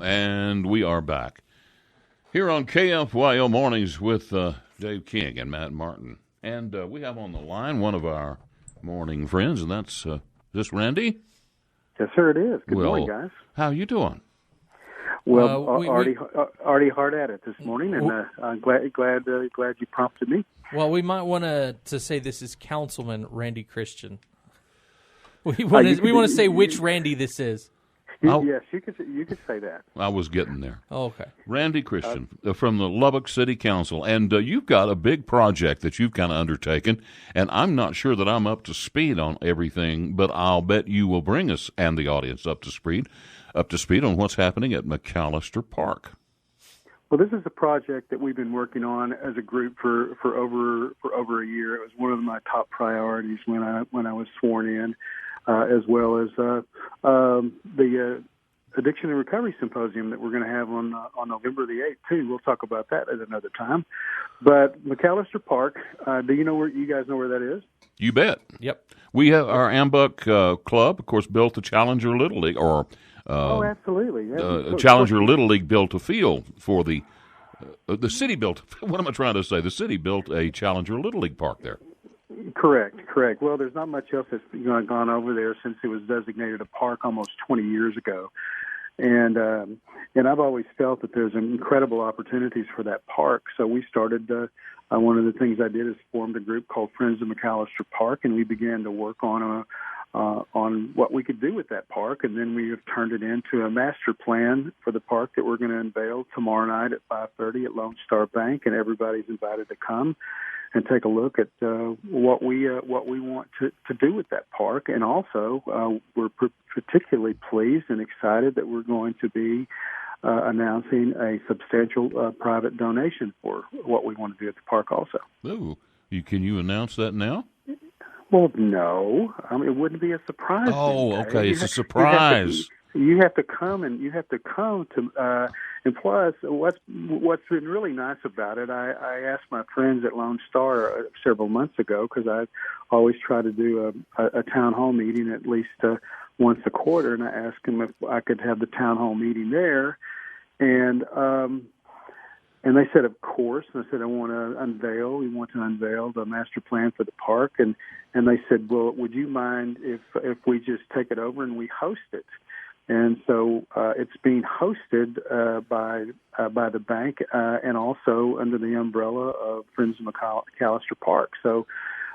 And we are back here on KFYO Mornings with Dave King and Matt Martin. And we have on the line one of our morning friends, and that's this Randy? Yes, sir, it is. Good morning, guys. How you doing? Well, already hard at it this morning, and I'm glad you prompted me. Well, we might want to say this is Councilman Randy Christian. We want to say which Randy this is. Yes, you could say that. I was getting there. Oh, okay. Randy Christian from the Lubbock City Council, and you've got a big project that you've kind of undertaken, and I'm not sure that I'm up to speed on everything, but I'll bet you will bring us and the audience up to speed on what's happening at McAlister Park. Well, this is a project that we've been working on as a group for over a year. It was one of my top priorities when I was sworn in. As well as the Addiction and Recovery Symposium that we're going to have on November the 8th, too. We'll talk about that at another time. But McAlister Park, do you guys know where that is? You bet. Yep. We have our Ambuck Club, of course, built the Challenger Little League, absolutely. Challenger Little League built a field for the city built, what am I trying to say? The city built a Challenger Little League park there. Correct. Well, there's not much else that's gone over there since it was designated a park almost 20 years ago. And I've always felt that there's incredible opportunities for that park. So we started, one of the things I did is formed a group called Friends of McAlister Park, and we began to work on what we could do with that park. And then we have turned it into a master plan for the park that we're going to unveil tomorrow night at 5:30 at Lone Star Bank, and everybody's invited to come and take a look at what we want to do with that park. And also, we're particularly pleased and excited that we're going to be announcing a substantial private donation for what we want to do at the park also. Ooh, can you announce that now? Well, no. I mean, it wouldn't be a surprise. Oh, okay. It's a surprise. You have to come to, and plus, what's been really nice about it, I asked my friends at Lone Star several months ago, because I always try to do a town hall meeting at least once a quarter, and I asked them if I could have the town hall meeting there, and they said, of course. And I said, we want to unveil the master plan for the park, and they said, well, would you mind if we just take it over and we host it? And so it's being hosted by the bank and also under the umbrella of Friends of McAlister Park. So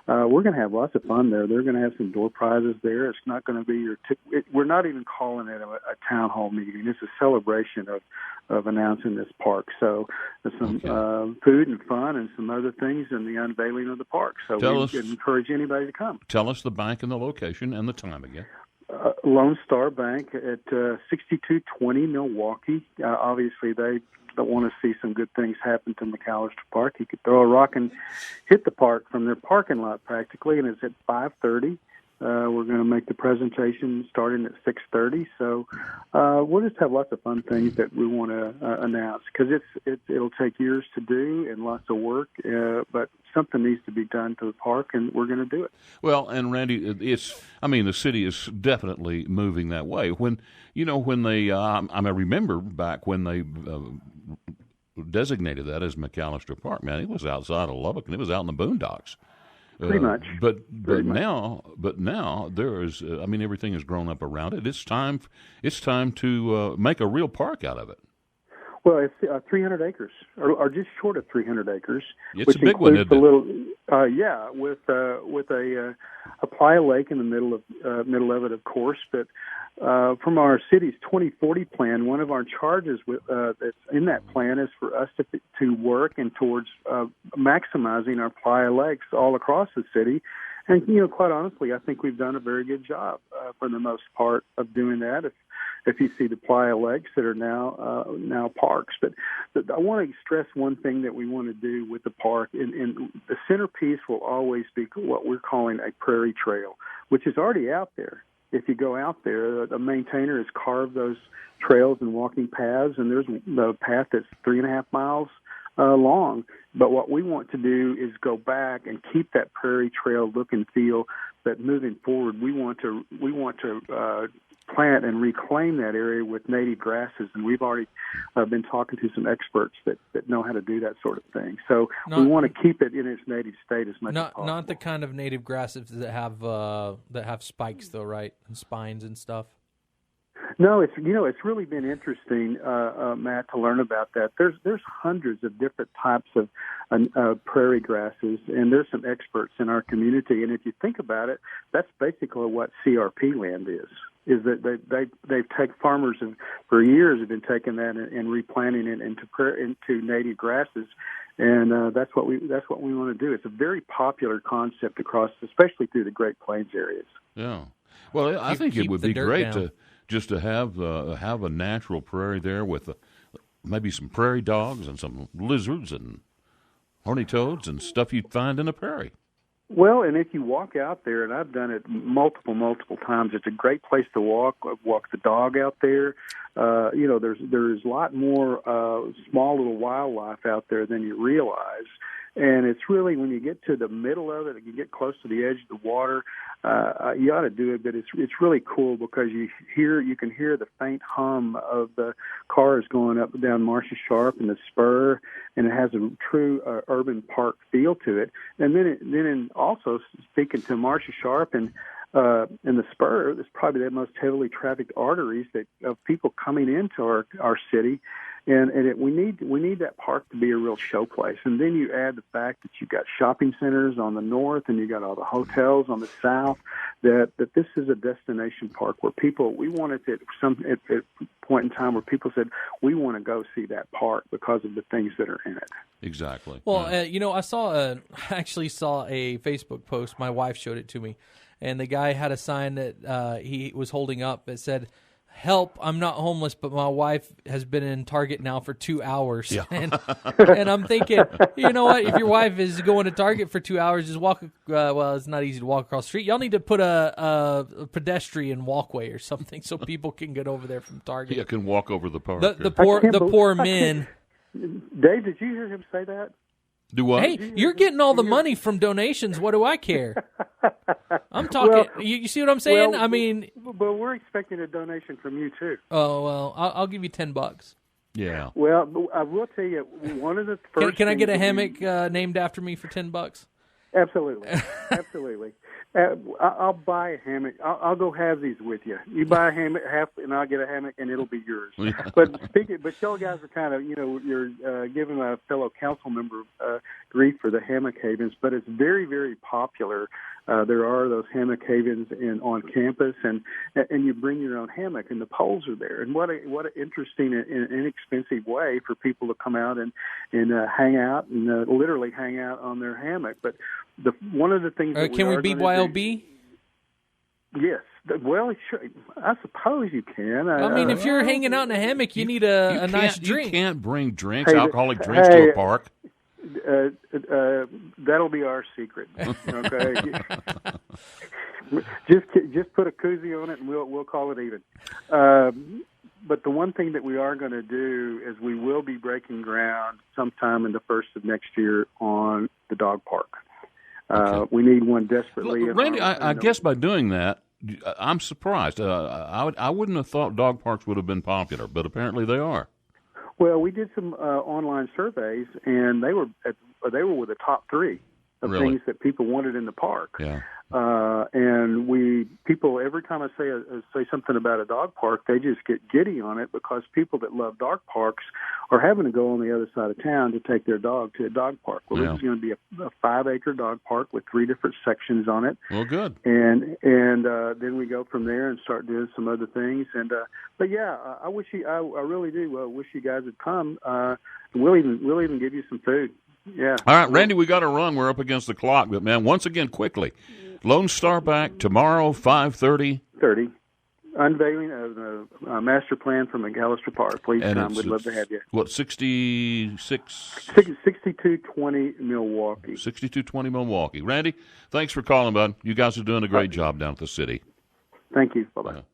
we're going to have lots of fun there. They're going to have some door prizes there. It's not going to be we're not even calling it a town hall meeting. It's a celebration of announcing this park. So there's some food and fun and some other things in the unveiling of the park. So we encourage anybody to come. Tell us the bank and the location and the time again. Lone Star Bank at 6220 Milwaukee. Obviously, they don't want to see some good things happen to McAlister Park. You could throw a rock and hit the park from their parking lot practically, and it's at 5:30. We're going to make the presentation starting at 6:30. So we'll just have lots of fun things that we want to announce, because it'll take years to do and lots of work, but something needs to be done to the park, and we're going to do it. Well, and Randy, the city is definitely moving that way. When they, I remember back when they designated that as McAlister Park, man, it was outside of Lubbock, and it was out in the boondocks. Pretty much. But now there is. Everything has grown up around it. It's time to make a real park out of it. Well, it's 300 acres, or just short of 300 acres. It's which a big one, isn't it? With a playa lake in the middle of it, of course. But from our city's 2040 plan, one of our charges that's in that plan is for us to work and towards maximizing our playa lakes all across the city. And quite honestly, I think we've done a very good job for the most part of doing that. If you see the playa lakes that are now parks, but I want to stress one thing that we want to do with the park, and the centerpiece will always be what we're calling a prairie trail, which is already out there. If you go out there, the maintainer has carved those trails and walking paths, and there's a path that's 3.5 miles long. But what we want to do is go back and keep that prairie trail look and feel. But moving forward, we want to plant and reclaim that area with native grasses. And we've already been talking to some experts that know how to do that sort of thing. So we want to keep it in its native state as much as possible. Not the kind of native grasses that have spikes, though, right? And spines and stuff. No, it's really been interesting, Matt, to learn about that. There's hundreds of different types of prairie grasses, and there's some experts in our community. And if you think about it, that's basically what CRP land is. Is that they've taken farmers for years have been taking that and replanting it into native grasses. And that's what we want to do. It's a very popular concept across, especially through the Great Plains areas. Yeah. Well, I think it would be great to have a natural prairie there with maybe some prairie dogs and some lizards and horny toads and stuff you'd find in a prairie. Well, and if you walk out there, and I've done it multiple times, it's a great place to walk the dog out there. There's a lot more small little wildlife out there than you realize. And it's really, when you get to the middle of it, and you get close to the edge of the water, you ought to do it. But it's really cool because you can hear the faint hum of the cars going up and down Marcia Sharp and the spur, and it has a true urban park feel to it. And then also speaking to Marcia Sharp and the spur, it's probably the most heavily trafficked arteries of people coming into our city. And we need that park to be a real showplace. And then you add the fact that you've got shopping centers on the north and you've got all the hotels on the south, that this is a destination park where we wanted at a point in time where people said, we want to go see that park because of the things that are in it. Exactly. Well, I actually saw a Facebook post. My wife showed it to me. And the guy had a sign that he was holding up that said, "Help, I'm not homeless, but my wife has been in Target now for 2 hours." Yeah. And I'm thinking, you know what? If your wife is going to Target for 2 hours, just walk. Well, it's not easy to walk across the street. Y'all need to put a pedestrian walkway or something so people can get over there from Target. Yeah, can walk over the park. The poor men. Dave, did you hear him say that? Do what? Hey, you're getting all the money from donations. What do I care? I'm talking. Well, you see what I'm saying? Well, I mean, but we're expecting a donation from you too. Oh well, I'll give you $10. Yeah. Well, I will tell you one of the first. Can I get a hammock named after me for $10? Absolutely, absolutely. I'll buy a hammock. I'll go halvesies with you. You buy a hammock, and I'll get a hammock, and it'll be yours. But y'all guys are kind of, you're giving a fellow council member grief for the hammock havens, but it's very, very popular. There are those hammock havens on campus, and you bring your own hammock, and the poles are there. And what an interesting and inexpensive way for people to come out and hang out and literally hang out on their hammock. But one of the things that can we BYOB? Yes. Well, sure. I suppose you can. I mean, if you're hanging out in a hammock, you need a nice drink. You can't bring alcoholic drinks to a park. That'll be our secret. Okay. just put a koozie on it, and we'll call it even. But the one thing that we are going to do is we will be breaking ground sometime in the first of next year on the dog park. Okay. We need one desperately. Well, Randy, I guess by doing that, I'm surprised. I wouldn't have thought dog parks would have been popular, but apparently they are. Well, we did some online surveys, and they were with the top three of things that people wanted in the park. Yeah. And people every time I say something about a dog park, they just get giddy on it because people that love dog parks are having to go on the other side of town to take their dog to a dog park. Well, This is going to be a 5-acre dog park with 3 different sections on it. Well, good. And then we go from there and start doing some other things. And but yeah, I really do wish you guys would come. We'll even give you some food. Yeah. All right, Randy, we got to run. We're up against the clock. But, man, once again, quickly, Lone Star back tomorrow, 5:30. Unveiling of the master plan for McAlister Park. Please come. We'd love to have you. What, 66? 6220 Milwaukee. 6220 Milwaukee. Randy, thanks for calling, bud. You guys are doing a great job down at the city. Thank you. Bye-bye.